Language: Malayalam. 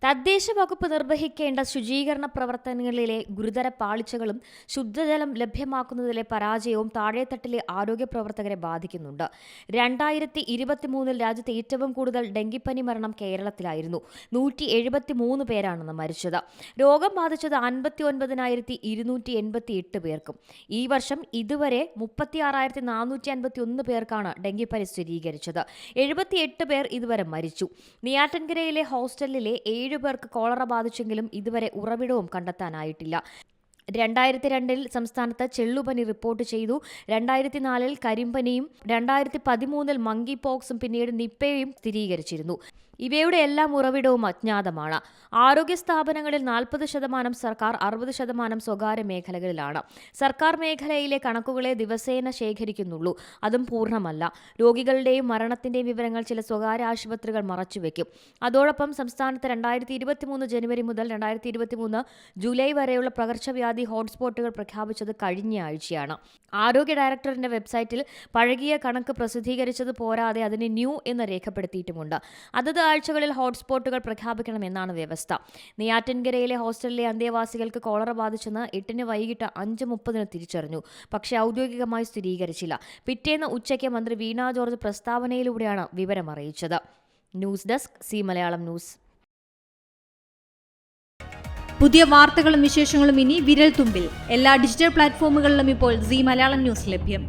തദ്ദേശ വകുപ്പ് നിർവഹിക്കേണ്ട ശുചീകരണ പ്രവർത്തനങ്ങളിലെ ഗുരുതര പാളിച്ചകളും ശുദ്ധജലം ലഭ്യമാക്കുന്നതിലെ പരാജയവും താഴെത്തട്ടിലെ ആരോഗ്യ പ്രവർത്തകരെ ബാധിക്കുന്നുണ്ട്. 2023 രാജ്യത്ത് ഏറ്റവും കൂടുതൽ ഡെങ്കിപ്പനി മരണം കേരളത്തിലായിരുന്നു. 173 പേരാണ് മരിച്ചത്. രോഗം ബാധിച്ചത് 59,288 പേർക്കും. ഈ വർഷം ഇതുവരെ 36,451 പേർക്കാണ് ഡെങ്കിപ്പനി സ്ഥിരീകരിച്ചത്. 78 പേർ ഇതുവരെ മരിച്ചു. നെയ്യാറ്റിൻകരയിലെ ഹോസ്റ്റലിലെ 7 പേർക്ക് കോളറ ബാധിച്ചെങ്കിലും ഇതുവരെ ഉറവിടവും കണ്ടെത്താനായിട്ടില്ല. 2002 സംസ്ഥാനത്ത് ചെള്ളുപനി റിപ്പോർട്ട് ചെയ്തു. 2004 കരിമ്പനിയും 2013 മങ്കി പോക്സും പിന്നീട് നിപ്പയും സ്ഥിരീകരിച്ചിരുന്നു. ഇവയുടെ എല്ലാം ഉറവിടവും അജ്ഞാതമാണ്. ആരോഗ്യ സ്ഥാപനങ്ങളിൽ 40% സർക്കാർ, 60% സ്വകാര്യ മേഖലകളിലാണ്. സർക്കാർ മേഖലയിലെ കണക്കുകളെ ദിവസേന ശേഖരിക്കുന്നുള്ളൂ. അതും പൂർണ്ണമല്ല. രോഗികളുടെയും മരണത്തിന്റെയും വിവരങ്ങൾ ചില സ്വകാര്യ ആശുപത്രികൾ മറച്ചുവെക്കും. അതോടൊപ്പം സംസ്ഥാനത്ത് 2023 ജനുവരി മുതൽ 2023 ജൂലൈ വരെയുള്ള പകർച്ചവ്യാധി ഹോട്ട്സ്പോട്ടുകൾ പ്രഖ്യാപിച്ചത് കഴിഞ്ഞ ആഴ്ചയാണ്. ആരോഗ്യ ഡയറക്ടറിന്റെ വെബ്സൈറ്റിൽ പഴകിയ കണക്ക് പ്രസിദ്ധീകരിച്ചത് പോരാതെ അതിന് ന്യൂ എന്ന് രേഖപ്പെടുത്തിയിട്ടുമുണ്ട്. അതത് ആഴ്ചകളിൽ ഹോട്ട്സ്പോട്ടുകൾ പ്രഖ്യാപിക്കണമെന്നാണ് വ്യവസ്ഥ. നെയ്യാറ്റിൻകരയിലെ ഹോസ്റ്റലിലെ അന്തേവാസികൾക്ക് കോളറ ബാധിച്ചെന്ന് 8 വൈകിട്ട് 5:30 തിരിച്ചറിഞ്ഞു. പക്ഷേ ഔദ്യോഗികമായി സ്ഥിരീകരിച്ചില്ല. പിറ്റേന്ന് ഉച്ചയ്ക്ക് മന്ത്രി വീണ ജോർജ് പ്രസ്താവനയിലൂടെയാണ് വിവരമറിയിച്ചത്. News desk C Malayalam news. പുതിയ വാർത്തകളും വിശേഷങ്ങളും ഇനി വിരൽ തുമ്പിൽ. എല്ലാ ഡിജിറ്റൽ പ്ലാറ്റ്ഫോമുകളിലും ഇപ്പോൾ സി മലയാളം ന്യൂസ് ലഭ്യം.